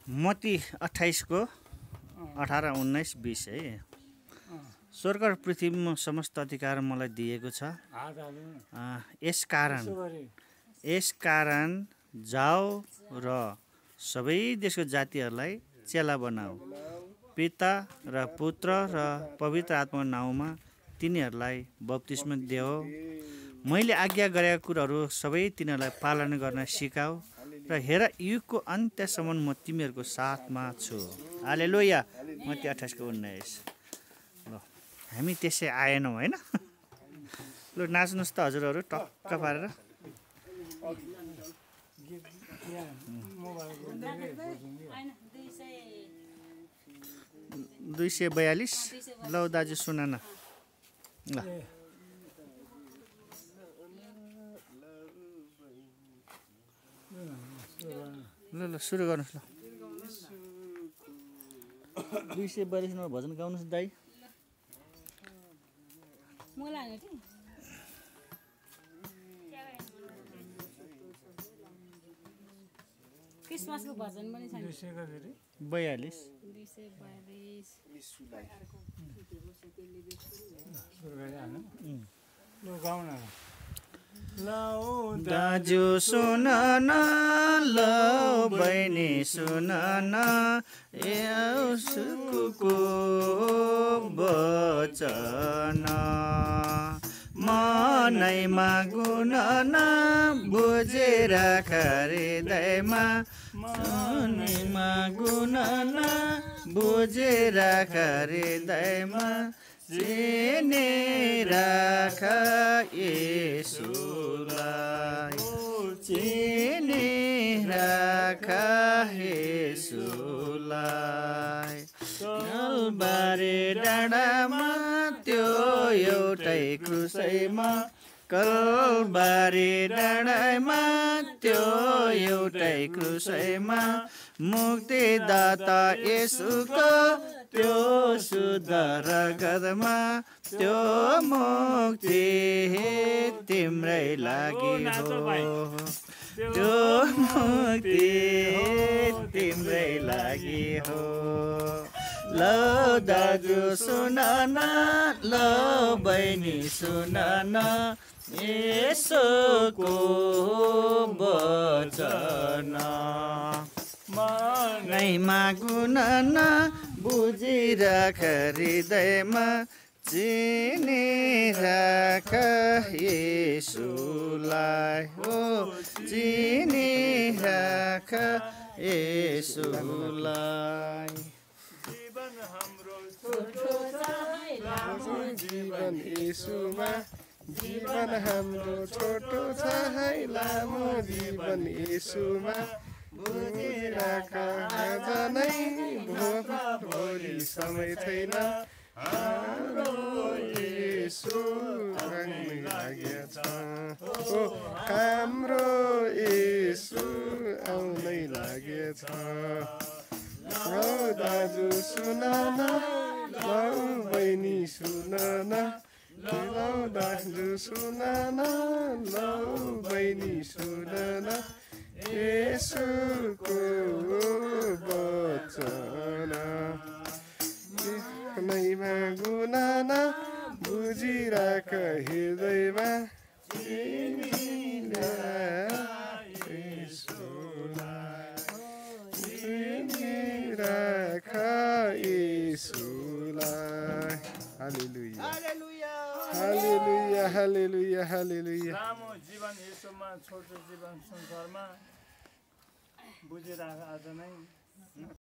मत्ती 28 को 18, 19, 20 है। स्वर्ग र पृथ्वीमा समस्त अधिकार मलाई दिएको छ। यसकारण जाओ र सबै देशको जातिहरूलाई चेला बनाऊ, पिता र पुत्र र पवित्र आत्माको नाउँमा तिनीहरूलाई बप्तिस्मा देऊ। मैले आज्ञा गरेका कुराहरू सबै तिनीहरूलाई पालन गर्न सिकाऊ र हेर, युगको अन्त्यसम्म म तिमीहरूको साथमा छु। हालेलुया। मत्ती 28 को 19। ल हामी त्यसै आएनौँ होइन। ल नाच्नुहोस् त हजुरहरू टक्क पारेर। 242। ल दाजु सुन न। ल ल सुरु गर्नुहोस् ल। 242 मा भजन गाउनुहोस् दाइ। क्रिसमसको भजन पनि छ। 42। दाजु सुन न, ल बहिनी सुन न, यसुको वचन मनैमा गुन न, बुझेर हृदयमा, मनैमा गुन न, बुझेर हृदयमा, चिनेर येशुलाई, चिनेर येशुलाई। कल्बारी डाँडामा त्यो एउटै क्रुसैमा, कल्बारी डाँडामा त्यो एउटै क्रुसैमा, मुक्तिदाता येशूको त्यो शुद्ध रगतमा, त्यो मुक्ति तिम्रै लागि हो, त्यो मुक्ति तिम्रै लागि हो। ल दाजु सुन न, ल बहिनी सुन न, यसोको वचन मनैमा गुन न, बुझिराख हृदयमा, चिनिराख येशुलाई, हो चिनिराख येशुलाई। जीवन येशूमा, जीवन हाम्रो छोटो छ है लामो, जीवन येशूमा बुझिराख आज नै, भोलि समय छैन, हाम्रो येशू आउनै लागेछ, ओ हाम्रो येशू आउनै लागेछ। लौ दाजु सुन न, लौ बहिनी सुन न, लौ दाजु सुन न, लौ बहिनी सुन न, येशूको वचन मनैमा गुन न, बुझिराख हृदयमा, चिनिराख येशूलाई। हालेलुया, हालेलुया, हालेलुया, हालेलुया। लामो जीवन येशूमा, छोटो जीवन संसारमा, बुझिराख आज नै।